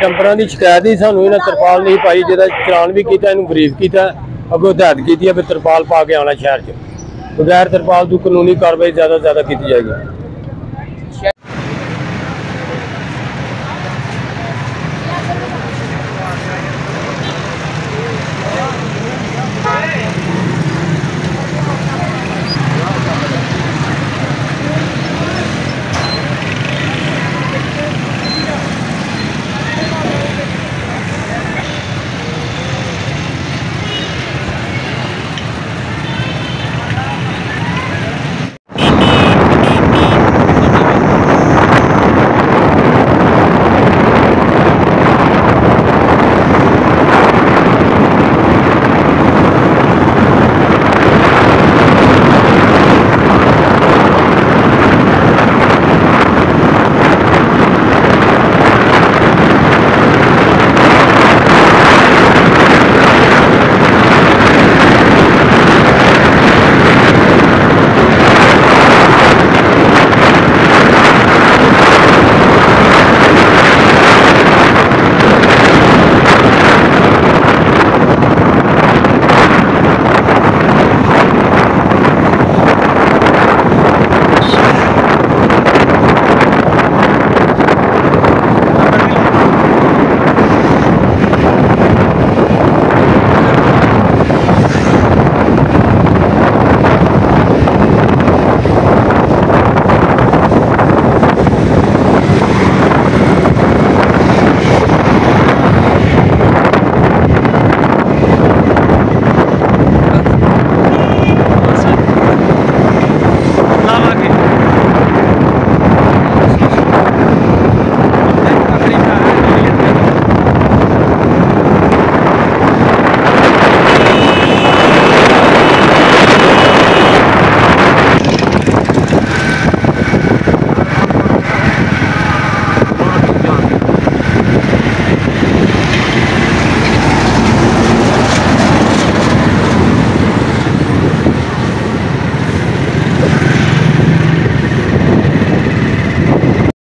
ਟੰਪਰਾਂ ਦੀ ਸ਼ਿਕਾਇਤ ही सानू इन्हें तरपाल नहीं पाई, जिहदा चलान भी किया, इन्हू ब्रीफ किया, अगों हदायत की भी तरपाल पा के आना शहर च। बगैर तरपाल की कानूनी कार्रवाई ज़्यादा की जाएगी।